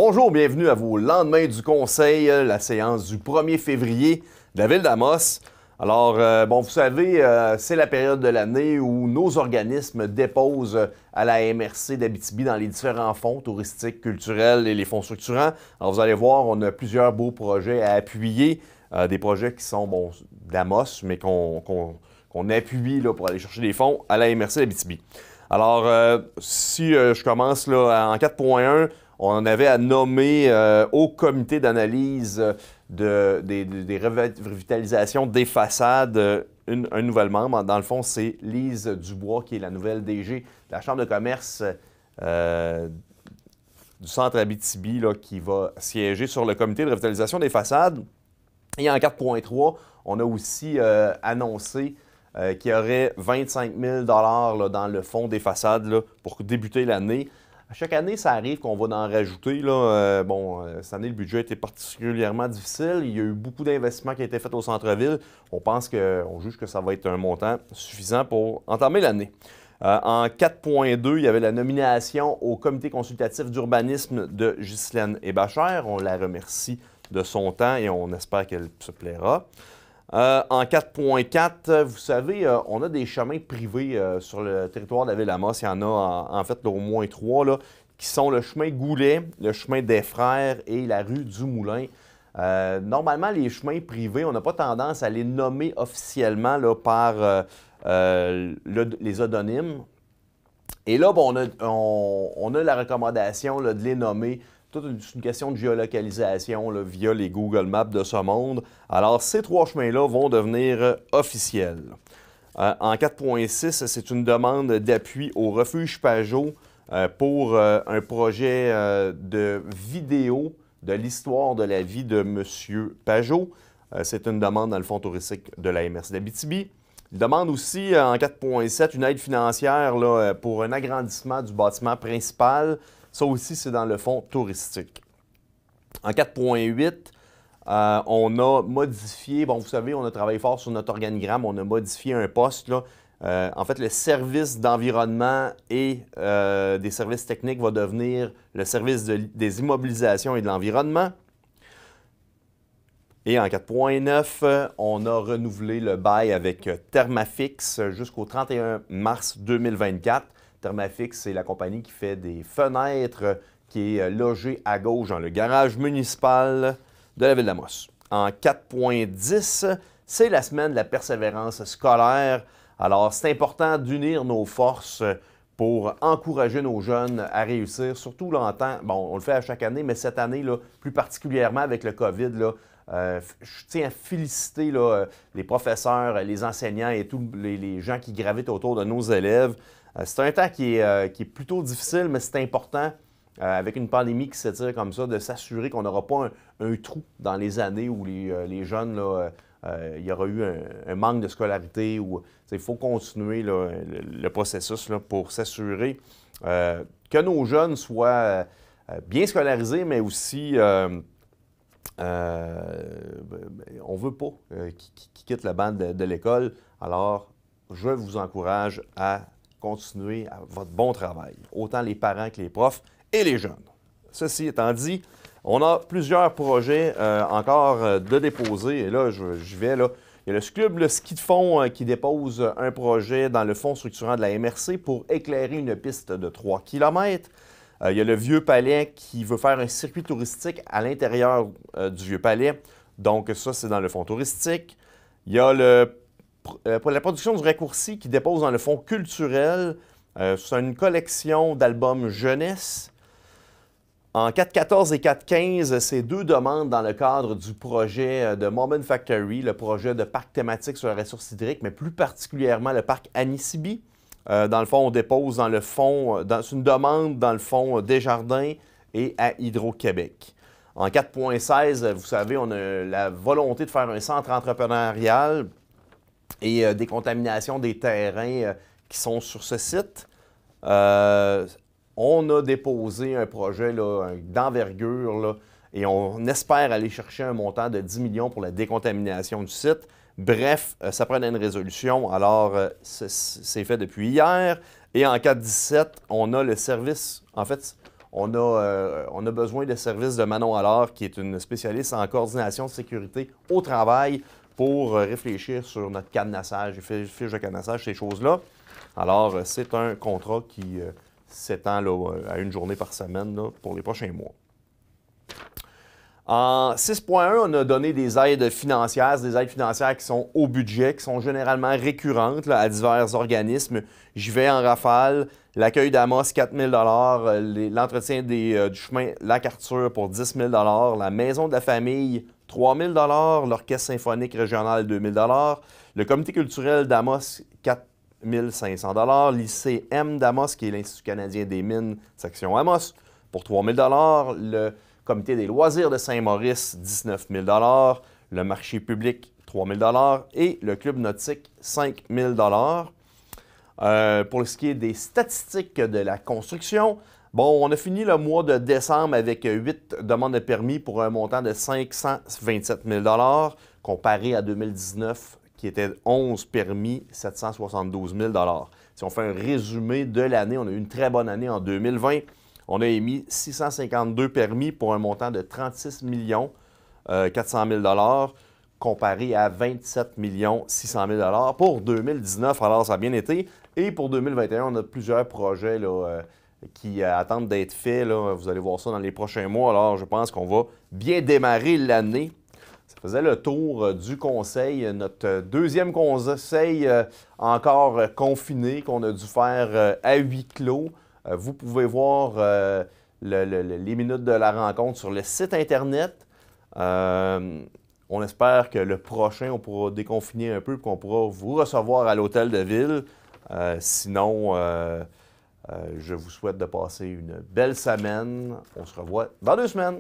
Bonjour, bienvenue à vos lendemains du Conseil, la séance du 1er février de la ville d'Amos. Alors, vous savez, c'est la période de l'année où nos organismes déposent à la MRC d'Abitibi dans les différents fonds touristiques, culturels et les fonds structurants. Alors, vous allez voir, on a plusieurs beaux projets à appuyer, des projets qui sont, d'Amos, mais qu'on appuie là, pour aller chercher des fonds à la MRC d'Abitibi. Alors, si je commence là, en 4.1, on avait à nommer au comité d'analyse des revitalisations des façades un nouvel membre. Dans le fond, c'est Lise Dubois, qui est la nouvelle DG de la Chambre de commerce du centre Abitibi, là, qui va siéger sur le comité de revitalisation des façades. Et en 4.3, on a aussi annoncé qu'il y aurait 25 000 là, dans le fond des façades là, pour débuter l'année. À chaque année, ça arrive qu'on va en rajouter. Là. Cette année, le budget était particulièrement difficile. Il y a eu beaucoup d'investissements qui ont été faits au centre-ville. On juge que ça va être un montant suffisant pour entamer l'année. En 4.2, il y avait la nomination au comité consultatif d'urbanisme de Ghislaine Hébachère. On la remercie de son temps et on espère qu'elle se plaira. En 4.4, vous savez, on a des chemins privés sur le territoire de la ville d'Amos. Il y en a en fait au moins 3, là, qui sont le chemin Goulet, le chemin des Frères et la rue du Moulin. Normalement, les chemins privés, on n'a pas tendance à les nommer officiellement là, par les odonymes. Et là, on a la recommandation là, de les nommer. C'est une question de géolocalisation là, via les Google Maps de ce monde. Alors, ces 3 chemins-là vont devenir officiels. En 4.6, c'est une demande d'appui au refuge Pajot pour un projet de vidéo de l'histoire de la vie de M. Pajot. C'est une demande dans le fonds touristique de la MRC d'Abitibi. Il demande aussi, en 4.7, une aide financière là, pour un agrandissement du bâtiment principal. Ça aussi, c'est dans le fonds touristique. En 4.8, on a modifié, vous savez, on a travaillé fort sur notre organigramme, on a modifié un poste. Là. En fait, le service d'environnement et des services techniques va devenir le service des immobilisations et de l'environnement. Et en 4.9, on a renouvelé le bail avec Thermafix jusqu'au 31 mars 2024. Thermafix, c'est la compagnie qui fait des fenêtres, qui est logée à gauche dans le garage municipal de la ville d'Amos. En 4.10, c'est la semaine de la persévérance scolaire. Alors, c'est important d'unir nos forces pour encourager nos jeunes à réussir, surtout là, on le fait à chaque année, mais cette année, là, plus particulièrement avec le COVID, là, je tiens à féliciter là, les professeurs, les enseignants et tous les gens qui gravitent autour de nos élèves. C'est un temps qui est plutôt difficile, mais c'est important, avec une pandémie qui s'étire comme ça, de s'assurer qu'on n'aura pas un trou dans les années où les jeunes, là, il y aura eu un manque de scolarité. Il faut continuer là, le processus là, pour s'assurer que nos jeunes soient bien scolarisés, mais aussi, on ne veut pas qu'ils quittent la bande de l'école. Alors, je vous encourage à continuer votre bon travail, autant les parents que les profs et les jeunes. Ceci étant dit, on a plusieurs projets encore de déposer. Et là, j'y vais. Là. Il y a le club, le ski de fond, qui dépose un projet dans le fonds structurant de la MRC pour éclairer une piste de 3 km. Il y a le Vieux Palais qui veut faire un circuit touristique à l'intérieur du Vieux Palais. Donc ça, c'est dans le fonds touristique. Il y a pour la production du raccourci qui dépose dans le fonds culturel. C'est une collection d'albums jeunesse. En 4.14 et 4.15, c'est 2 demandes dans le cadre du projet de Moment Factory, le projet de parc thématique sur la ressource hydrique, mais plus particulièrement le parc Anissibi. Dans le fond, on dépose dans le fond, c'est une demande dans le fonds Desjardins et à Hydro-Québec. En 4.16, vous savez, on a la volonté de faire un centre entrepreneurial et décontamination des terrains qui sont sur ce site. On a déposé un projet d'envergure et on espère aller chercher un montant de 10 millions pour la décontamination du site. Bref, ça prenait une résolution, alors c'est fait depuis hier. Et en 4.17, on a le service, en fait, On a besoin de services de Manon Allard, qui est une spécialiste en coordination de sécurité au travail, pour réfléchir sur notre cadenassage, les fiches de cadenassage, ces choses-là. Alors, c'est un contrat qui s'étend à une journée par semaine là, pour les prochains mois. En 6.1, on a donné des aides financières qui sont au budget, qui sont généralement récurrentes là, à divers organismes. J'y vais en rafale. L'accueil d'Amos, 4 000 l'entretien du chemin Lac Arthur pour 10 000 la maison de la famille, 3 000 l'orchestre symphonique régional, 2 000 le comité culturel d'Amos, 4 500 lycée M d'Amos, qui est l'Institut canadien des mines, section Amos, pour 3 000 le comité des loisirs de Saint-Maurice, 19 000 le marché public, 3 000 et le club nautique, 5 000 Pour ce qui est des statistiques de la construction, bon, on a fini le mois de décembre avec 8 demandes de permis pour un montant de 527 000 comparé à 2019, qui était 11 permis, 772 000 Si on fait un résumé de l'année, on a eu une très bonne année en 2020. On a émis 652 permis pour un montant de 36 400 000 comparé à 27 600 000 pour 2019. Alors, ça a bien été. Et pour 2021, on a plusieurs projets là, qui attendent d'être faits. Là. Vous allez voir ça dans les prochains mois. Alors, je pense qu'on va bien démarrer l'année. Ça faisait le tour du conseil, notre deuxième conseil encore confiné qu'on a dû faire à huis clos. Vous pouvez voir les minutes de la rencontre sur le site Internet. On espère que le prochain, on pourra déconfiner un peu et qu'on pourra vous recevoir à l'hôtel de ville. Sinon, je vous souhaite de passer une belle semaine. On se revoit dans 2 semaines.